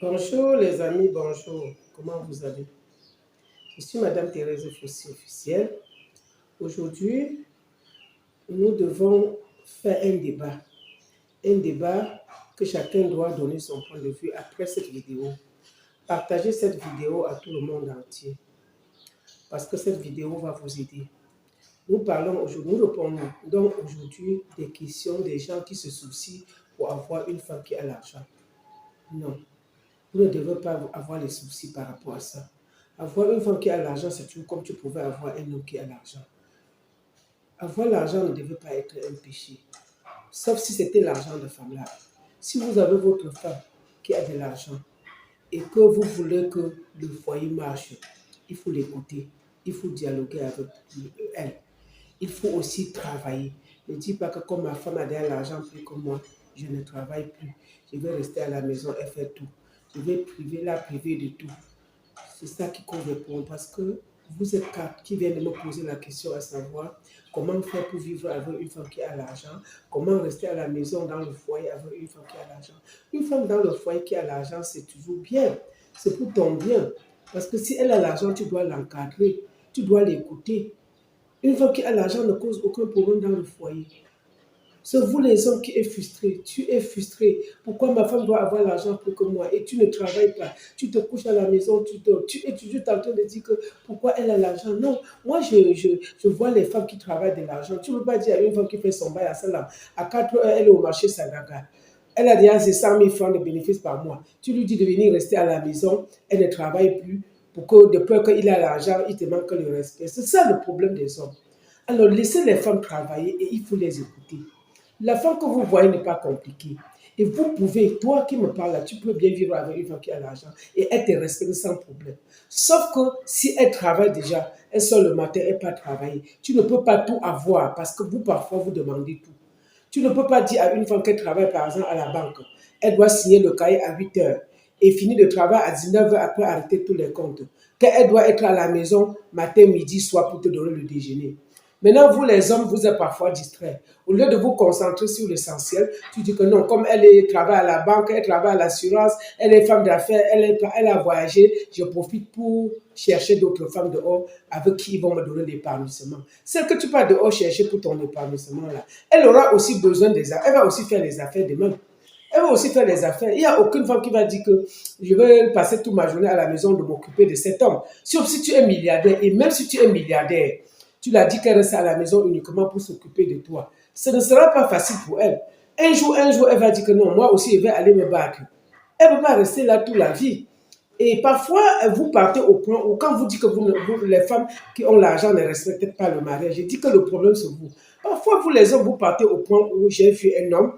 Bonjour les amis, bonjour. Comment vous allez? Je suis Madame Thérèse Fossy officielle. Aujourd'hui, nous devons faire un débat que chacun doit donner son point de vue après cette vidéo. Partagez cette vidéo à tout le monde entier parce que cette vidéo va vous aider. Nous parlons aujourd'hui, nous répondons donc aujourd'hui des questions des gens qui se soucient pour avoir une femme qui a l'argent. Non, vous ne devez pas avoir les soucis par rapport à ça. Avoir une femme qui a l'argent, c'est tout comme tu pouvais avoir un homme qui a l'argent. Avoir l'argent ne devait pas être un péché, sauf si c'était l'argent de femme là. Si vous avez votre femme qui a de l'argent et que vous voulez que le foyer marche, il faut l'écouter, il faut dialoguer avec elle. Il faut aussi travailler. Ne dis pas que comme ma femme a de l'argent plus que moi, je ne travaille plus. Je vais rester à la maison et faire tout. Je vais la priver de tout. C'est ça qui correspond parce que vous êtes quatre qui viennent de me poser la question à savoir comment faire pour vivre avec une femme qui a l'argent, comment rester à la maison dans le foyer avec une femme qui a l'argent. Une femme dans le foyer qui a l'argent, c'est toujours bien. C'est pour ton bien. Parce que si elle a l'argent, tu dois l'encadrer, tu dois l'écouter. Une femme qui a l'argent ne cause aucun problème dans le foyer. C'est vous les hommes qui êtes frustrés. Tu es frustré. Pourquoi ma femme doit avoir l'argent plus que moi et tu ne travailles pas? Tu te couches à la maison, tu es toujours en train de dire que pourquoi elle a l'argent. Non, moi je vois les femmes qui travaillent de l'argent. Tu ne peux pas dire à une femme qui fait son bail à Salam, à 4 heures, elle est au marché Sagaga. Elle a déjà 100 000 francs de bénéfices par mois. Tu lui dis de venir rester à la maison, elle ne travaille plus. Pour que de peur qu'il a l'argent, il te manque le respect. C'est ça le problème des hommes. Alors laissez les femmes travailler et il faut les écouter. La femme que vous voyez n'est pas compliquée. Et vous pouvez, toi qui me parles là, tu peux bien vivre avec une femme qui a l'argent et elle te respecte sans problème. Sauf que si elle travaille déjà, elle sort le matin, elle peut travailler. Tu ne peux pas tout avoir parce que vous, parfois, vous demandez tout. Tu ne peux pas dire à une femme qu'elle travaille par exemple à la banque, elle doit signer le cahier à 8 heures et finir le travail à 19 heures après arrêter tous les comptes. Qu'elle doit être à la maison matin, midi, soir pour te donner le déjeuner. Maintenant, vous les hommes, vous êtes parfois distraits. Au lieu de vous concentrer sur l'essentiel, tu dis que non, comme travaille à la banque, elle travaille à l'assurance, elle est femme d'affaires, elle a voyagé, je profite pour chercher d'autres femmes dehors avec qui ils vont me donner l'épanouissement. Celle que tu vas dehors chercher pour ton épanouissement là, elle aura aussi besoin des affaires, elle va aussi faire les affaires demain. Elle va aussi faire les affaires. Il n'y a aucune femme qui va dire que je vais passer toute ma journée à la maison de m'occuper de cet homme. Sauf si tu es milliardaire, et même si tu es milliardaire, tu l'as dit qu'elle reste à la maison uniquement pour s'occuper de toi. Ce ne sera pas facile pour elle. Un jour, elle va dire que non, moi aussi, je vais aller me battre. Elle ne peut pas rester là toute la vie. Et parfois, vous partez au point où, quand vous dites que les femmes qui ont l'argent ne respectent pas le mariage, je dis que le problème, c'est vous. Parfois, vous les hommes, vous partez au point où j'ai vu un homme,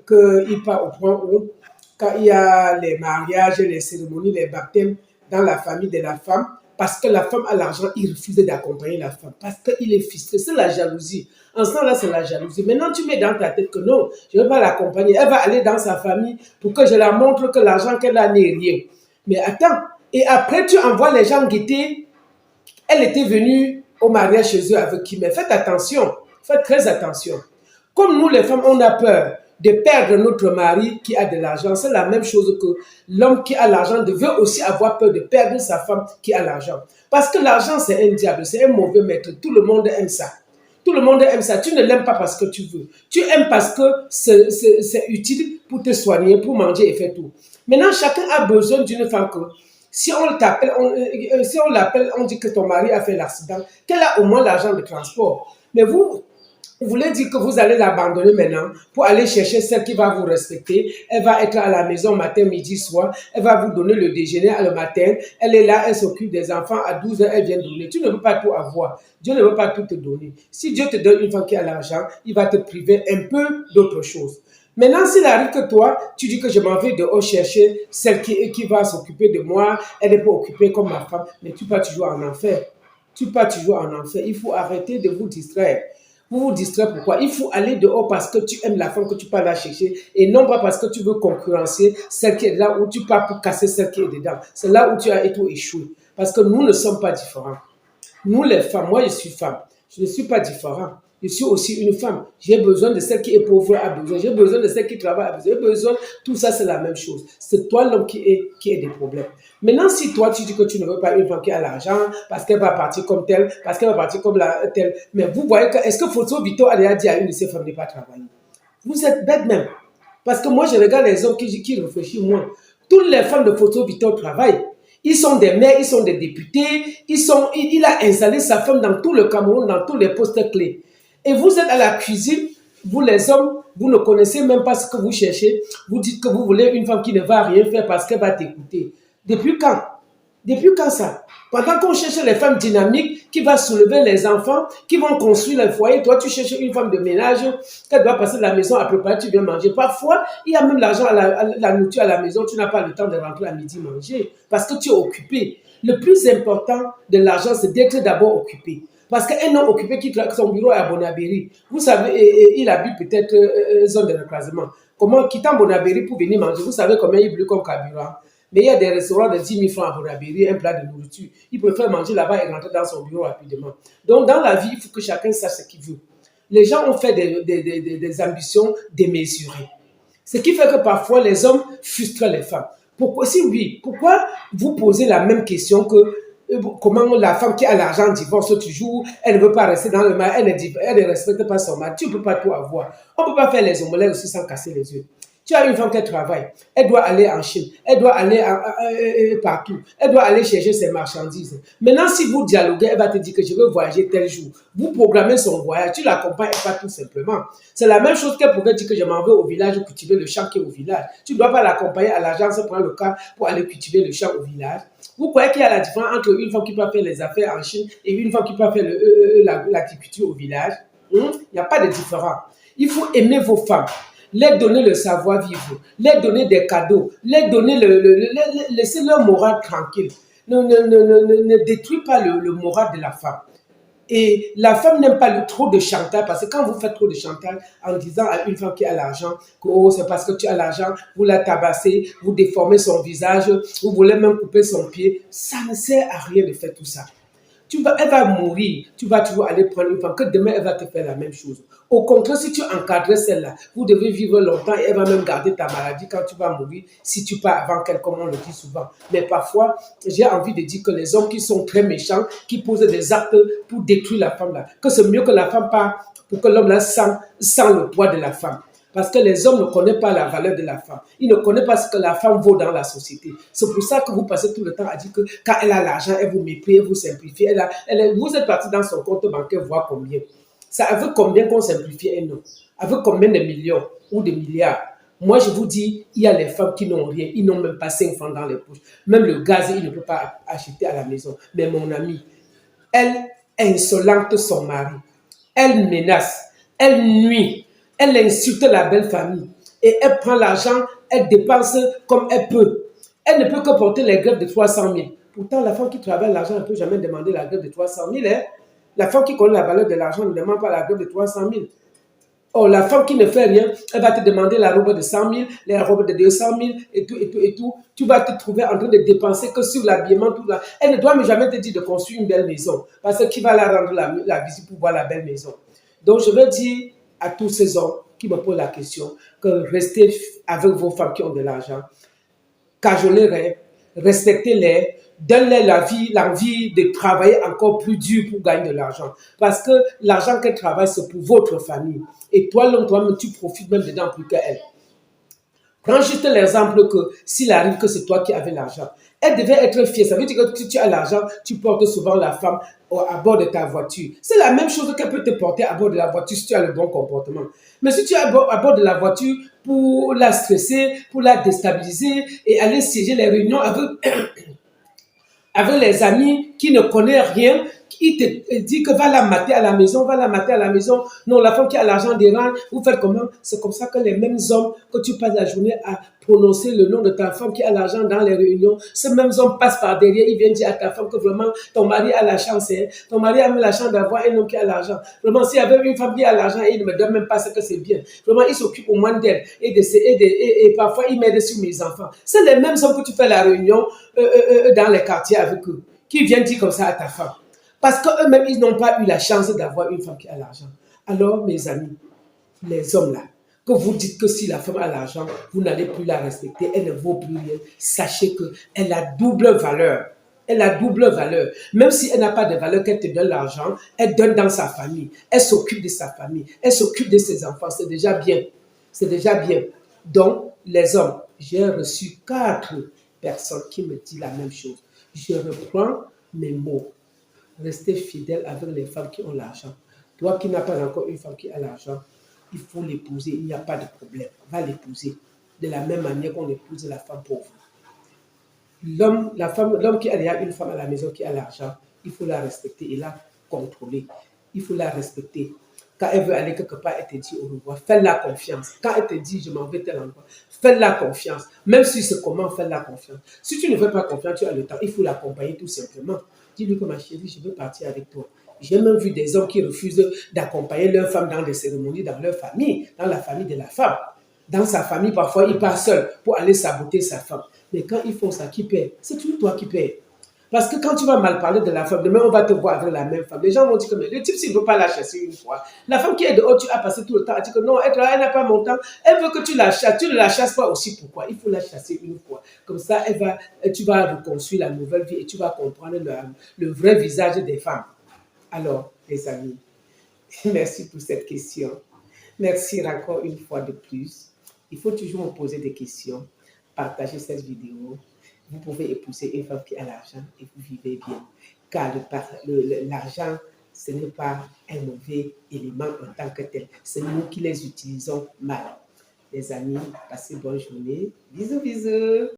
qu'il part au point où, quand il y a les mariages, les cérémonies, les baptêmes dans la famille de la femme, parce que la femme a l'argent, il refuse d'accompagner la femme, parce qu'il est frustré. C'est la jalousie. En ce temps-là, c'est la jalousie. Maintenant, tu mets dans ta tête que non, je ne vais pas l'accompagner. Elle va aller dans sa famille pour que je la montre que l'argent qu'elle a n'est rien. Mais attends, et après, tu envoies les gens guetter. Elle était venue au mariage chez eux avec qui? Mais faites attention, faites très attention. Comme nous, les femmes, on a peur de perdre notre mari qui a de l'argent. C'est la même chose que l'homme qui a l'argent devait aussi avoir peur de perdre sa femme qui a l'argent. Parce que l'argent, c'est un diable, c'est un mauvais maître. Tout le monde aime ça. Tout le monde aime ça. Tu ne l'aimes pas parce que tu veux. Tu aimes parce que c'est utile pour te soigner, pour manger et faire tout. Maintenant, chacun a besoin d'une femme que si on l'appelle, on dit que ton mari a fait l'accident, qu'elle a au moins l'argent de transport. Mais vous voulez dire que vous allez l'abandonner maintenant pour aller chercher celle qui va vous respecter. Elle va être à la maison matin, midi, soir. Elle va vous donner le déjeuner le matin. Elle est là, elle s'occupe des enfants. À 12 heures, elle vient donner. Tu ne veux pas tout avoir. Dieu ne veut pas tout te donner. Si Dieu te donne une femme qui a l'argent, il va te priver un peu d'autre chose. Maintenant, s'il arrive que toi, tu dis que je m'en vais dehors chercher celle qui va s'occuper de moi, elle n'est pas occupée comme ma femme, mais tu pars toujours en enfer. Tu pars toujours en enfer. Il faut arrêter de vous distraire. Vous vous distraire pourquoi? Il faut aller dehors parce que tu aimes la femme que tu pars la chercher et non pas parce que tu veux concurrencer celle qui est là où tu pars pour casser celle qui est dedans. C'est là où tu as été échoué. Parce que nous ne sommes pas différents. Nous les femmes, moi je suis femme, je ne suis pas différent. Je suis aussi une femme. J'ai besoin de celle qui est pauvre a besoin. J'ai besoin de celle qui travaille a besoin. J'ai besoin. Tout ça, c'est la même chose. C'est toi l'homme qui est des problèmes. Maintenant, si toi, tu dis que tu ne veux pas une femme qui a l'argent, parce qu'elle va partir comme telle, parce qu'elle va partir comme telle, mais vous voyez que, est-ce que Photo Vito a déjà dit à une de ses femmes de ne pas travailler? Vous êtes bête même. Parce que moi, je regarde les hommes qui réfléchissent moins. Toutes les femmes de Photo Vito travaillent. Ils sont des maires, ils sont des députés, il a installé sa femme dans tout le Cameroun, dans tous les postes clés. Et vous êtes à la cuisine, vous les hommes, vous ne connaissez même pas ce que vous cherchez. Vous dites que vous voulez une femme qui ne va rien faire parce qu'elle va t'écouter. Depuis quand? Depuis quand ça? Pendant qu'on cherche les femmes dynamiques qui vont soulever les enfants, qui vont construire le foyer, toi tu cherches une femme de ménage qu'elle doit passer de la maison à préparer, tu viens manger. Parfois, il y a même l'argent la nourriture à la maison, tu n'as pas le temps de rentrer à midi manger parce que tu es occupé. Le plus important de l'argent, c'est d'être d'abord occupé. Parce qu'un homme occupé qui travaille son bureau à Bonabéry, vous savez, il habite peut-être zone de reclasement. Comment, quittant Bonabéry pour venir manger, vous savez combien il brûle comme carburant? Mais il y a des restaurants de 10 000 francs à Bonabéry, un plat de nourriture. Il préfère manger là-bas et rentrer dans son bureau rapidement. Donc, dans la vie, il faut que chacun sache ce qu'il veut. Les gens ont fait des ambitions démesurées. Ce qui fait que parfois, les hommes frustrent les femmes. Pourquoi, si oui, pourquoi vous posez la même question que comment la femme qui a l'argent divorce toujours, elle ne veut pas rester dans le mari, elle ne respecte pas son mari, tu ne peux pas tout avoir. On ne peut pas faire les omelettes aussi sans casser les yeux. Tu as une femme qui travaille, elle doit aller en Chine, elle doit aller partout, elle doit aller chercher ses marchandises. Maintenant, si vous dialoguez, elle va te dire que je veux voyager tel jour. Vous programmez son voyage, tu l'accompagnes pas tout simplement. C'est la même chose qu'elle pourrait dire que je m'en vais au village cultiver le champ qui est au village. Tu ne dois pas l'accompagner à l'agence, prendre le car pour aller cultiver le champ au village. Vous croyez qu'il y a la différence entre une femme qui peut faire les affaires en Chine et une femme qui peut faire l'agriculture au village? Il n'y a pas de différence. Il faut aimer vos femmes. Les donner le savoir-vivre, les donner des cadeaux, les donner laisser leur morale tranquille. Ne détruis pas le moral de la femme. Et la femme n'aime pas trop de chantage parce que quand vous faites trop de chantage en disant à une femme qui a l'argent que oh, c'est parce que tu as l'argent, vous la tabassez, vous déformez son visage, vous voulez même couper son pied, ça ne sert à rien de faire tout ça. Elle va mourir, tu vas toujours aller prendre une femme, que demain elle va te faire la même chose. Au contraire, si tu encadres celle-là, vous devez vivre longtemps et elle va même garder ta maladie quand tu vas mourir, si tu pars avant qu'elle, comme on le dit souvent. Mais parfois, j'ai envie de dire que les hommes qui sont très méchants, qui posent des actes pour détruire la femme là, que c'est mieux que la femme part pour que l'homme là sent le poids de la femme. Parce que les hommes ne connaissent pas la valeur de la femme. Ils ne connaissent pas ce que la femme vaut dans la société. C'est pour ça que vous passez tout le temps à dire que quand elle a l'argent, elle vous méprise, elle vous simplifie. Vous êtes parti dans son compte bancaire, voir combien. Ça veut combien qu'on simplifie un homme? Avec combien de millions ou de milliards? Moi, je vous dis, il y a les femmes qui n'ont rien. Ils n'ont même pas 5 francs dans les poches. Même le gaz, ils ne peuvent pas acheter à la maison. Mais mon ami, elle insolente son mari. Elle menace. Elle nuit. Elle insulte la belle famille et elle prend l'argent, elle dépense comme elle peut. Elle ne peut que porter les grèves de 300 000. Pourtant, la femme qui travaille l'argent ne peut jamais demander la grève de 300 000. Hein? La femme qui connaît la valeur de l'argent ne demande pas la grève de 300 000. Or, la femme qui ne fait rien, elle va te demander la robe de 100 000, la robe de 200 000 et tout, et tout, et tout. Tu vas te trouver en train de dépenser que sur l'habillement. Tout là. Elle ne doit jamais te dire de construire une belle maison parce que qui va la rendre la visite pour voir la belle maison. Donc, je veux dire à tous ces hommes qui me posent la question que restez avec vos femmes qui ont de l'argent, cajolez-les, respectez-les, donnez-les l'envie de travailler encore plus dur pour gagner de l'argent. Parce que l'argent qu'elle travaille, c'est pour votre famille. Et toi, l'homme, toi-même, tu profites même dedans plus qu'elle. Prends juste l'exemple que s'il arrive que c'est toi qui avais l'argent, elle devait être fière. Ça veut dire que si tu as l'argent, tu portes souvent la femme à bord de ta voiture. C'est la même chose qu'elle peut te porter à bord de la voiture si tu as le bon comportement. Mais si tu es à bord de la voiture pour la stresser, pour la déstabiliser et aller siéger les réunions avec les amis qui ne connaissent rien, il te dit que va la mater à la maison, va la mater à la maison. Non, la femme qui a l'argent dérange, vous faites comment? C'est comme ça que les mêmes hommes, que tu passes la journée à prononcer le nom de ta femme qui a l'argent dans les réunions, ces mêmes hommes passent par derrière, ils viennent dire à ta femme que vraiment ton mari a la chance, hein? Ton mari a même la chance d'avoir un homme qui a l'argent. Vraiment, s'il y avait une femme qui a l'argent et il ne me donne même pas ce que c'est bien. Vraiment, il s'occupe au moins d'elle et parfois il m'aide sur mes enfants. C'est les mêmes hommes que tu fais la réunion dans les quartiers avec eux, qui viennent dire comme ça à ta femme. Parce qu'eux-mêmes, ils n'ont pas eu la chance d'avoir une femme qui a l'argent. Alors, mes amis, les hommes là, que vous dites que si la femme a l'argent, vous n'allez plus la respecter, elle ne vaut plus rien. Sachez qu'elle a double valeur. Elle a double valeur. Même si elle n'a pas de valeur qu'elle te donne l'argent, elle donne dans sa famille. Elle s'occupe de sa famille. Elle s'occupe de ses enfants. C'est déjà bien. C'est déjà bien. Donc, les hommes, j'ai reçu 4 personnes qui me disent la même chose. Je reprends mes mots. Restez fidèle avec les femmes qui ont l'argent. Toi qui n'as pas encore une femme qui a l'argent, il faut l'épouser, il n'y a pas de problème. Va l'épouser de la même manière qu'on épouse la femme pauvre. L'homme qui a déjà une femme à la maison qui a l'argent, il faut la respecter et la contrôler. Il faut la respecter. Quand elle veut aller quelque part, elle te dit au revoir. Fais-la confiance. Quand elle te dit je m'en vais tel endroit, fais-la confiance. Même si c'est comment, fais-la confiance. Si tu ne fais pas confiance, tu as le temps. Il faut l'accompagner tout simplement. Dis-lui que ma chérie, je veux partir avec toi. J'ai même vu des hommes qui refusent d'accompagner leur femme dans des cérémonies, dans leur famille, dans la famille de la femme. Dans sa famille, parfois, il part seul pour aller saboter sa femme. Mais quand ils font ça, qui paie? C'est toujours toi qui paie. Parce que quand tu vas mal parler de la femme, demain on va te voir avec la même femme. Les gens vont dire que mais le type, s'il ne veut pas la chasser une fois, la femme qui est dehors, tu as passé tout le temps à dire que non, elle n'a pas mon temps, elle veut que tu la chasses. Tu ne la chasses pas aussi, pourquoi? Il faut la chasser une fois. Comme ça, tu vas reconstruire la nouvelle vie et tu vas comprendre le vrai visage des femmes. Alors, les amis, merci pour cette question. Merci encore une fois de plus. Il faut toujours me poser des questions. Partagez cette vidéo. Vous pouvez épouser une femme qui a l'argent et vous vivez bien. Car l'argent, ce n'est pas un mauvais élément en tant que tel. C'est nous qui les utilisons mal. Les amis, passez bonne journée. Bisous, bisous.